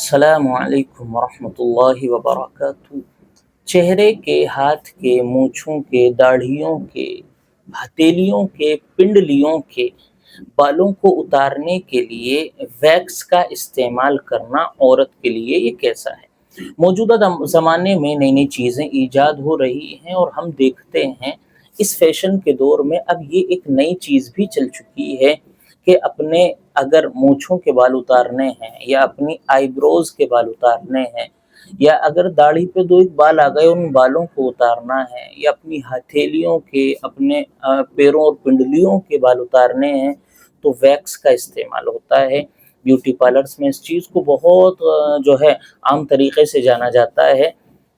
السلام علیکم ورحمۃ اللہ وبرکاتہ۔ چہرے کے، ہاتھ کے، مونچھوں کے، داڑھیوں کے، ہتھیلیوں کے، پنڈلیوں کے بالوں کو اتارنے کے لیے ویکس کا استعمال کرنا عورت کے لیے یہ کیسا ہے؟ موجودہ زمانے میں نئی نئی چیزیں ایجاد ہو رہی ہیں اور ہم دیکھتے ہیں اس فیشن کے دور میں اب یہ ایک نئی چیز بھی چل چکی ہے کہ اپنے اگر مونچھوں کے بال اتارنے ہیں یا اپنی آئی بروز کے بال اتارنے ہیں یا اگر داڑھی پہ دو ایک بال آ گئے ان بالوں کو اتارنا ہے یا اپنی ہتھیلیوں کے، اپنے پیروں اور پنڈلیوں کے بال اتارنے ہیں تو ویکس کا استعمال ہوتا ہے۔ بیوٹی پارلرز میں اس چیز کو بہت جو ہے عام طریقے سے جانا جاتا ہے،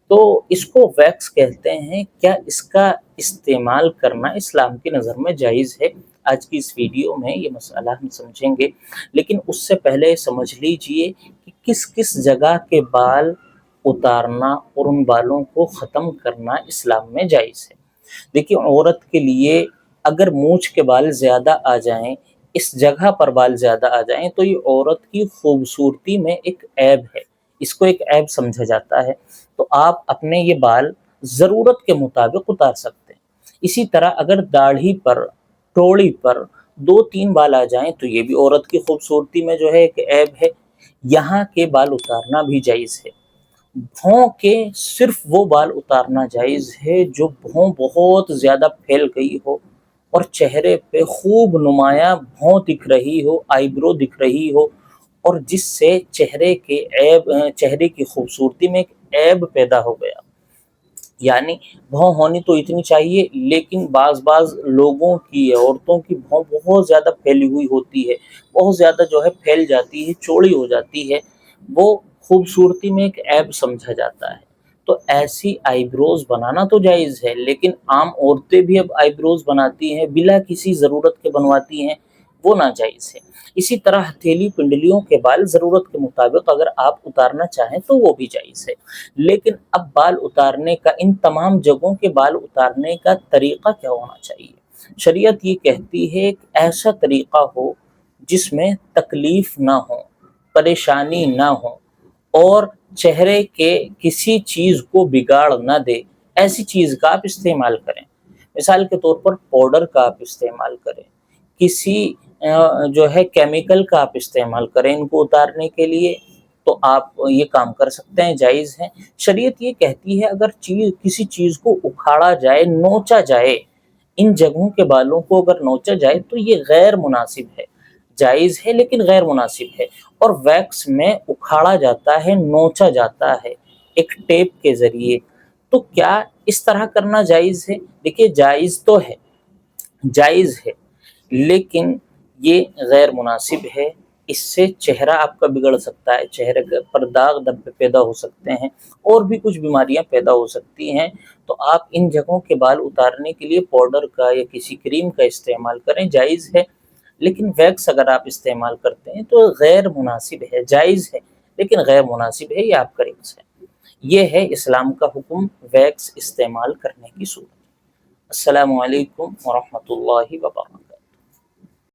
تو اس کو ویکس کہتے ہیں۔ کیا اس کا استعمال کرنا اسلام کی نظر میں جائز ہے؟ آج کی اس ویڈیو میں یہ مسئلہ ہم سمجھیں گے، لیکن اس سے پہلے سمجھ لیجئے کہ کس کس جگہ کے بال اتارنا اور ان بالوں کو ختم کرنا اسلام میں جائز ہے۔ دیکھیے، عورت کے لیے اگر مونچھ کے بال زیادہ آ جائیں، اس جگہ پر بال زیادہ آ جائیں تو یہ عورت کی خوبصورتی میں ایک عیب ہے، اس کو ایک عیب سمجھا جاتا ہے، تو آپ اپنے یہ بال ضرورت کے مطابق اتار سکتے ہیں۔ اسی طرح اگر داڑھی پر، ٹوڑی پر 2-3 بال آ جائیں تو یہ بھی عورت کی خوبصورتی میں جو ہے ایک عیب ہے، یہاں کے بال اتارنا بھی جائز ہے۔ بھوں کے صرف وہ بال اتارنا جائز ہے جو بھوں بہت زیادہ پھیل گئی ہو اور چہرے پہ خوب نمایاں بھوں دکھ رہی ہو، آئی برو دکھ رہی ہو، اور جس سے چہرے کی خوبصورتی میں ایک عیب پیدا ہو گیا۔ یعنی بھوں ہونی تو اتنی چاہیے، لیکن بعض لوگوں کی، عورتوں کی بھوں بہت زیادہ پھیلی ہوئی ہوتی ہے، بہت زیادہ جو ہے پھیل جاتی ہے، چوڑی ہو جاتی ہے، وہ خوبصورتی میں ایک عیب سمجھا جاتا ہے۔ تو ایسی آئی بروز بنانا تو جائز ہے، لیکن عام عورتیں بھی اب آئی بروز بناتی ہیں، بلا کسی ضرورت کے بنواتی ہیں، وہ ناجائز ہے۔ اسی طرح ہتھیلی پنڈلیوں کے بال ضرورت کے مطابق اگر آپ اتارنا چاہیں تو وہ بھی جائز ہے، لیکن اب بال اتارنے کا، ان تمام جگہوں کے بال اتارنے کا طریقہ کیا ہونا چاہیے؟ شریعت یہ کہتی ہے ایک ایسا طریقہ ہو جس میں تکلیف نہ ہو، پریشانی نہ ہو اور چہرے کے کسی چیز کو بگاڑ نہ دے، ایسی چیز کا آپ استعمال کریں۔ مثال کے طور پر پاؤڈر کا آپ استعمال کریں، کسی جو ہے کیمیکل کا آپ استعمال کریں ان کو اتارنے کے لیے، تو آپ یہ کام کر سکتے ہیں، جائز ہے۔ شریعت یہ کہتی ہے اگر کسی چیز کو اکھاڑا جائے، نوچا جائے، ان جگہوں کے بالوں کو اگر نوچا جائے تو یہ غیر مناسب ہے، جائز ہے لیکن غیر مناسب ہے۔ اور ویکس میں اکھاڑا جاتا ہے، نوچا جاتا ہے ایک ٹیپ کے ذریعے، تو کیا اس طرح کرنا جائز ہے؟ دیکھیے، جائز تو ہے، جائز ہے، لیکن یہ غیر مناسب ہے۔ اس سے چہرہ آپ کا بگڑ سکتا ہے، چہرے پر داغ دھبے پیدا ہو سکتے ہیں اور بھی کچھ بیماریاں پیدا ہو سکتی ہیں۔ تو آپ ان جگہوں کے بال اتارنے کے لیے پاؤڈر کا یا کسی کریم کا استعمال کریں، جائز ہے، لیکن ویکس اگر آپ استعمال کرتے ہیں تو غیر مناسب ہے، جائز ہے لیکن غیر مناسب ہے، یہ آپ کا رزق ہے۔ یہ ہے اسلام کا حکم ویکس استعمال کرنے کی صورت۔ السلام علیکم ورحمۃ اللہ وبرکاتہ۔